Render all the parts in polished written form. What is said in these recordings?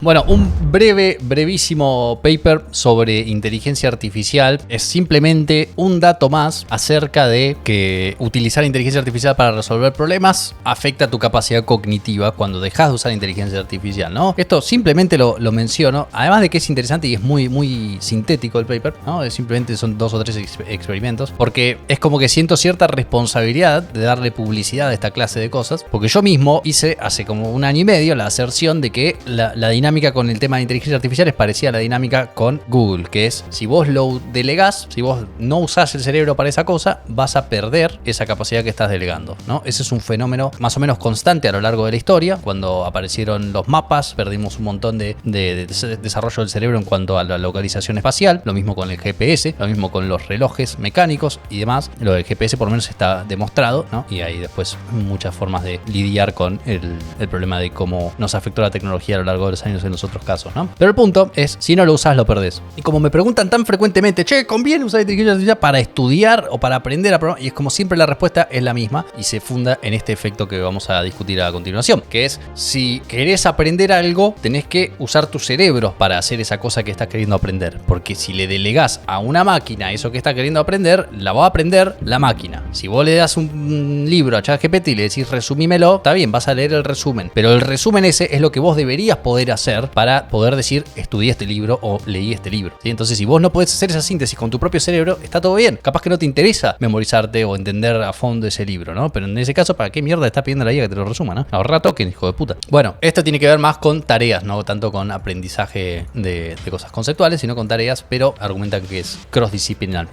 Bueno, un brevísimo paper sobre inteligencia artificial es simplemente un dato más acerca de que utilizar inteligencia artificial para resolver problemas afecta tu capacidad cognitiva cuando dejas de usar inteligencia artificial, ¿no? Esto simplemente lo menciono, además de que es interesante y es muy sintético el paper, ¿no? Simplemente son 2 o 3 experimentos, porque es como que siento cierta responsabilidad de darle publicidad a esta clase de cosas, porque yo mismo hice hace como 1 año y medio la aserción de que la dinámica con el tema de inteligencia artificial es parecida a la dinámica con Google, que es si vos lo delegás, si vos no usás el cerebro para esa cosa, vas a perder esa capacidad que estás delegando, ¿no? Ese es un fenómeno más o menos constante a lo largo de la historia. Cuando aparecieron los mapas, perdimos un montón de desarrollo del cerebro en cuanto a la localización espacial. Lo mismo con el GPS, lo mismo con los relojes mecánicos y demás. Lo del GPS por lo menos está demostrado, ¿no? Y hay después muchas formas de lidiar con el problema de cómo nos afectó la tecnología a lo largo de los años en los otros casos, ¿no? Pero el punto es, si no lo usas, lo perdés. Y como me preguntan tan frecuentemente, che, ¿conviene usar inteligencia artificial para estudiar o para aprender a programar? Y es como siempre la respuesta es la misma y se funda en este efecto que vamos a discutir a continuación, que es, si querés aprender algo, tenés que usar tu cerebro para hacer esa cosa que estás queriendo aprender. Porque si le delegás a una máquina eso que está queriendo aprender, la va a aprender la máquina. Si vos le das un libro a ChatGPT y le decís resumímelo, está bien, vas a leer el resumen. Pero el resumen ese es lo que vos deberías poder hacer para poder decir estudié este libro o leí este libro, ¿sí? Entonces, si vos no podés hacer esa síntesis con tu propio cerebro, está todo bien. Capaz que no te interesa memorizarte o entender a fondo ese libro, ¿no? Pero en ese caso, ¿para qué mierda estás pidiendo a la IA que te lo resuma, no? Ahorra token, hijo de puta. Bueno, esto tiene que ver más con tareas, no tanto con aprendizaje de cosas conceptuales, sino con tareas, pero argumentan que es cross-disciplinar.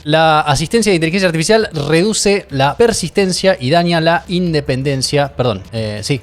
La asistencia de inteligencia artificial reduce la persistencia y daña la independencia,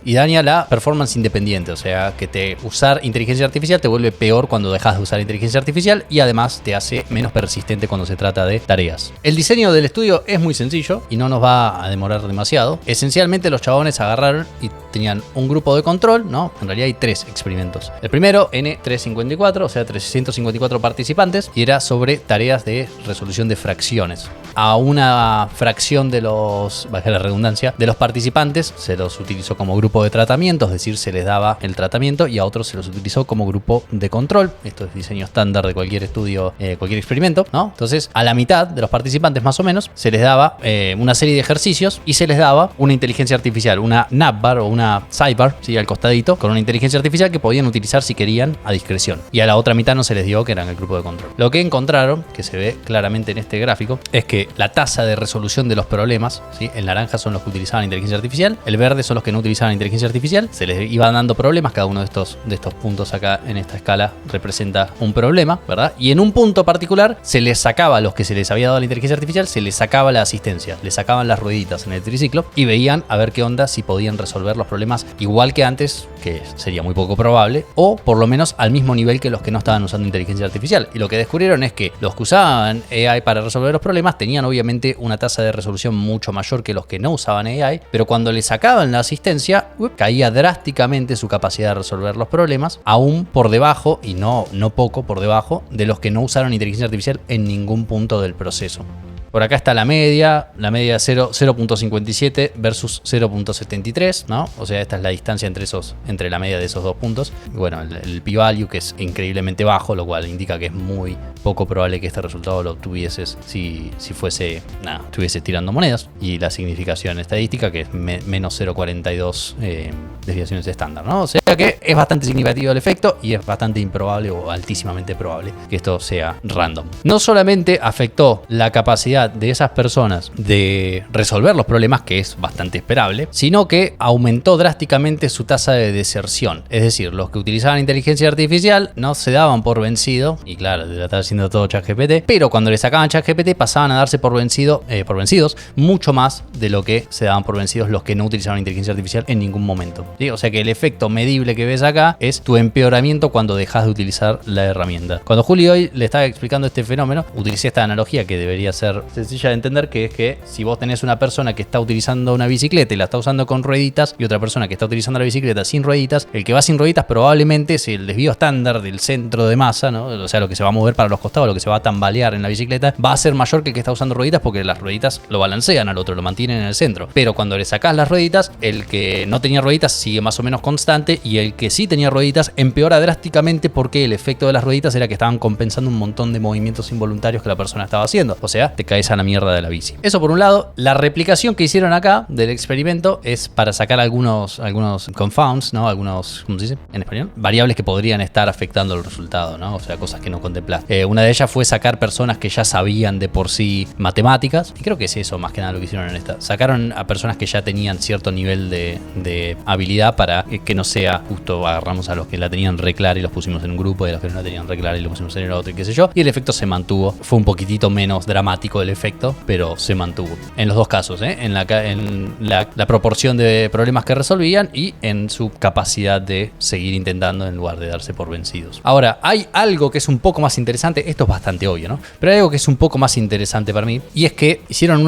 y daña la performance independiente, o sea, que usar inteligencia artificial te vuelve peor cuando dejas de usar inteligencia artificial y además te hace menos persistente cuando se trata de tareas. El diseño del estudio es muy sencillo y no nos va a demorar demasiado. Esencialmente los chabones agarraron y tenían un grupo de control, ¿no? En realidad hay 3 experimentos. El primero, N354, o sea, 354 participantes, y era sobre tareas de resolución de fracciones. A una fracción de los, valga la redundancia, de los participantes se los utilizó como grupo de tratamiento, es decir, se les daba el tratamiento, y a otros se los utilizó como grupo de control. Esto es diseño estándar de cualquier estudio, cualquier experimento, ¿no? Entonces, a la mitad de los participantes más o menos se les daba una serie de ejercicios y se les daba una inteligencia artificial, una navbar o una sidebar, ¿sí? Al costadito, con una inteligencia artificial que podían utilizar si querían a discreción. Y a la otra mitad no se les dio, que eran el grupo de control. Lo que encontraron, que se ve claramente en este gráfico, es que la tasa de resolución de los problemas, ¿sí? El naranja son los que utilizaban inteligencia artificial, el verde son los que no utilizaban inteligencia artificial. Se les iban dando problemas, cada uno de estos puntos acá en esta escala representa un problema, ¿verdad? Y en un punto particular se les sacaba a los que se les había dado la inteligencia artificial, se les sacaba la asistencia, les sacaban las rueditas en el triciclo y veían a ver qué onda, si podían resolver los problemas igual que antes, que sería muy poco probable, o por lo menos al mismo nivel que los que no estaban usando inteligencia artificial. Y lo que descubrieron es que los que usaban AI para resolver los problemas tenían obviamente una tasa de resolución mucho mayor que los que no usaban AI, pero cuando le sacaban la asistencia, caía drásticamente su capacidad de resolver los problemas, aún por debajo, y no poco por debajo, de los que no usaron inteligencia artificial en ningún punto del proceso. Por acá está la media 0.57 versus 0.73, ¿no? O sea, esta es la distancia entre la media de esos 2 puntos. Y bueno, el p-value, que es increíblemente bajo, lo cual indica que es muy poco probable que este resultado lo obtuvieses si estuvieses tirando monedas. Y la significación estadística, que es menos 0.42 desviaciones estándar, ¿no? O sea que es bastante significativo el efecto y es bastante improbable o altísimamente probable que esto sea random. No solamente afectó la capacidad de esas personas de resolver los problemas, que es bastante esperable, sino que aumentó drásticamente su tasa de deserción. Es decir, los que utilizaban inteligencia artificial no se daban por vencido, y claro, le estaba haciendo todo ChatGPT, pero cuando le sacaban ChatGPT pasaban a darse por vencidos mucho más de lo que se daban por vencidos los que no utilizaban inteligencia artificial en ningún momento, ¿sí? O sea que el efecto medible que ves acá es tu empeoramiento cuando dejas de utilizar la herramienta. Cuando Juli hoy le estaba explicando este fenómeno, utilicé esta analogía que debería ser sencilla de entender, que es que si vos tenés una persona que está utilizando una bicicleta y la está usando con rueditas, y otra persona que está utilizando la bicicleta sin rueditas, el que va sin rueditas probablemente es el desvío estándar del centro de masa, ¿no? O sea, lo que se va a mover para los costados, lo que se va a tambalear en la bicicleta, va a ser mayor que el que está usando rueditas, porque las rueditas lo balancean al otro, lo mantienen en el centro. Pero cuando le sacás las rueditas, el que no tenía rueditas sigue más o menos constante, y y el que sí tenía rueditas empeora drásticamente porque el efecto de las rueditas era que estaban compensando un montón de movimientos involuntarios que la persona estaba haciendo. O sea, te caes a la mierda de la bici. Eso por un lado. La replicación que hicieron acá del experimento es para sacar algunos confounds, ¿no? Algunos, ¿cómo se dice en español? Variables que podrían estar afectando el resultado, ¿no? O sea, cosas que no contemplas. Una de ellas fue sacar personas que ya sabían de por sí matemáticas. Y creo que es eso más que nada lo que hicieron en esta. Sacaron a personas que ya tenían cierto nivel de habilidad para que no sea justo agarramos a los que la tenían re clara y los pusimos en un grupo, y a los que no la tenían re clara y los pusimos en el otro y qué sé yo. Y el efecto se mantuvo. Fue un poquitito menos dramático el efecto, pero se mantuvo. En los dos casos, en la proporción de problemas que resolvían y en su capacidad de seguir intentando en lugar de darse por vencidos. Ahora, hay algo que es un poco más interesante. Esto es bastante obvio, ¿no? Pero hay algo que es un poco más interesante para mí, y es que hicieron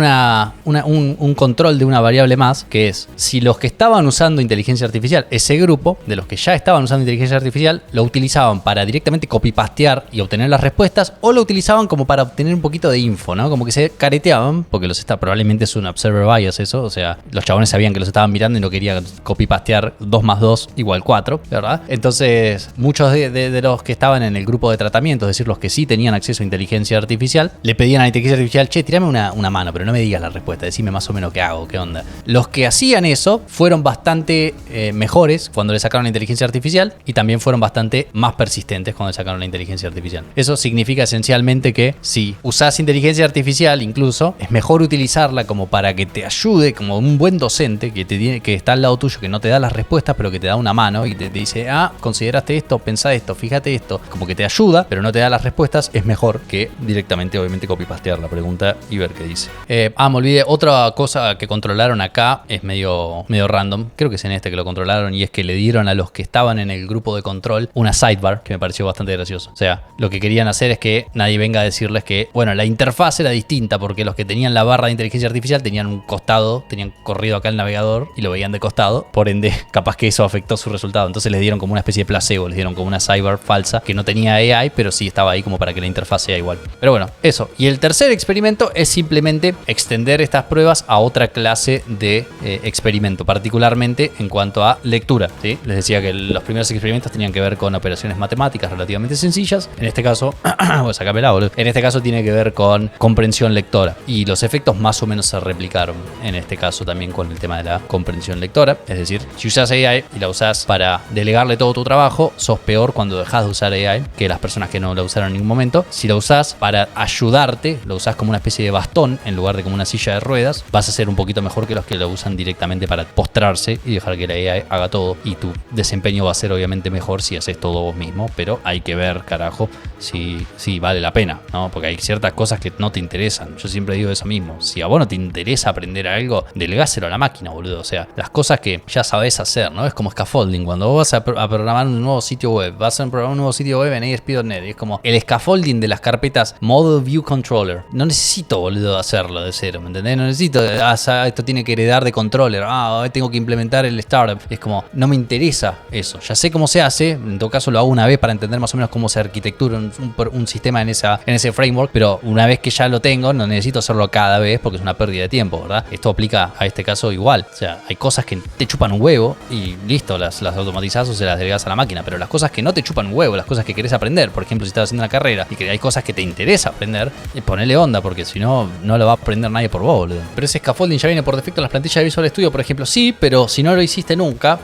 un control de una variable más, que es si los que estaban usando inteligencia artificial, ese grupo de los que ya estaban usando inteligencia artificial, lo utilizaban para directamente copy-pastear y obtener las respuestas, o lo utilizaban como para obtener un poquito de info, ¿no? Como que se careteaban, porque probablemente es un observer bias eso, o sea, los chabones sabían que los estaban mirando y no querían copy-pastear 2 más 2 igual 4, ¿verdad? Entonces, muchos de los que estaban en el grupo de tratamiento, es decir, los que sí tenían acceso a inteligencia artificial, le pedían a la inteligencia artificial, che, tirame una mano, pero no me digas la respuesta, decime más o menos qué hago, qué onda. Los que hacían eso fueron bastante mejores cuando le sacaron la inteligencia artificial, y también fueron bastante más persistentes cuando le sacaron la inteligencia artificial. Eso significa esencialmente que si usás inteligencia artificial, incluso, es mejor utilizarla como para que te ayude, como un buen docente que está al lado tuyo, que no te da las respuestas, pero que te da una mano y te dice, consideraste esto, pensá esto, fíjate esto, como que te ayuda, pero no te da las respuestas. Es mejor que directamente, obviamente, copy-pastear la pregunta y ver qué dice. Me olvidé, otra cosa que controlaron acá es medio random, creo que es en este que lo controlaron, y es que le dieron a los que estaban en el grupo de control una sidebar, que me pareció bastante gracioso. O sea, lo que querían hacer es que nadie venga a decirles que, bueno, la interfaz era distinta, porque los que tenían la barra de inteligencia artificial tenían un costado, tenían corrido acá el navegador y lo veían de costado, por ende, capaz que eso afectó su resultado. Entonces les dieron como una especie de placebo, les dieron como una sidebar falsa que no tenía AI, pero sí estaba ahí como para que la interfaz sea igual. Pero bueno, eso. Y el tercer experimento es simplemente extender estas pruebas a otra clase de experimento, particularmente en cuanto a lectura, ¿sí? Les decía que los primeros experimentos tenían que ver con operaciones matemáticas relativamente sencillas. En este caso, boludo. En este caso tiene que ver con comprensión lectora. Y los efectos más o menos se replicaron en este caso también con el tema de la comprensión lectora. Es decir, si usas AI y la usas para delegarle todo tu trabajo, sos peor cuando dejas de usar AI que las personas que no la usaron en ningún momento. Si la usas para ayudarte, lo usas como una especie de bastón en lugar de como una silla de ruedas, vas a ser un poquito mejor que los que lo usan directamente para postrarse y dejar que la AI haga todo. Y tu desempeño va a ser obviamente mejor si haces todo vos mismo, pero hay que ver, carajo, si vale la pena, ¿no? Porque hay ciertas cosas que no te interesan. Yo siempre digo eso mismo. Si a vos no te interesa aprender algo, delegáselo a la máquina, boludo. O sea, las cosas que ya sabés hacer, ¿no? Es como scaffolding. Cuando vos vas a programar un nuevo sitio web, vas a programar un nuevo sitio web en ASP.NET, y es como el scaffolding de las carpetas Model View Controller. No necesito, boludo, hacerlo de cero, ¿me entendés? No necesito, esto tiene que heredar de controller, tengo que implementar el startup. Es como, no me interesa eso. Ya sé cómo se hace, en todo caso lo hago una vez para entender más o menos cómo se arquitectura un sistema en ese framework, pero una vez que ya lo tengo, no necesito hacerlo cada vez porque es una pérdida de tiempo, ¿verdad? Esto aplica a este caso igual. O sea, hay cosas que te chupan un huevo y listo, las automatizás o se las delegas a la máquina, pero las cosas que no te chupan un huevo, las cosas que querés aprender, por ejemplo, si estás haciendo una carrera y que hay cosas que te interesa aprender, ponele onda, porque si no, no lo va a aprender nadie por vos, boludo. Pero ese scaffolding ya viene por defecto en las plantillas de Visual Studio, por ejemplo, sí, pero si no lo hiciste nunca,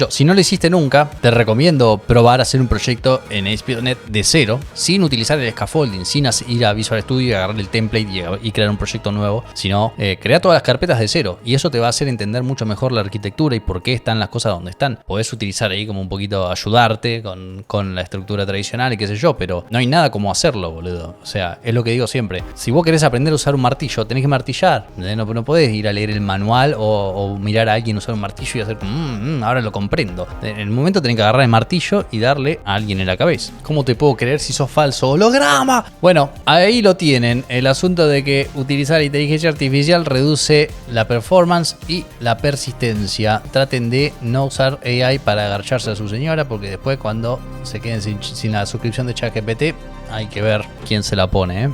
si no lo hiciste nunca, te recomiendo probar a hacer un proyecto en ASP.NET de cero, sin utilizar el scaffolding, sin ir a Visual Studio y agarrar el template y crear un proyecto nuevo, sino crea todas las carpetas de cero, y eso te va a hacer entender mucho mejor la arquitectura y por qué están las cosas donde están. Podés utilizar ahí como un poquito ayudarte con la estructura tradicional y qué sé yo, pero no hay nada como hacerlo, boludo. O sea, es lo que digo siempre. Si vos querés aprender a usar un martillo, tenés que martillar. No podés ir a leer el manual o mirar a alguien usar un martillo y hacer ahora lo comprendo. En el momento tenés que agarrar el martillo y darle a alguien en la cabeza. ¿Cómo te puedo creer si sos falso holograma? Bueno, ahí lo tienen. El asunto de que utilizar la inteligencia artificial reduce la performance y la persistencia. Traten de no usar AI para agarcharse a su señora, porque después cuando se queden sin la suscripción de ChatGPT, hay que ver quién se la pone, ¿eh?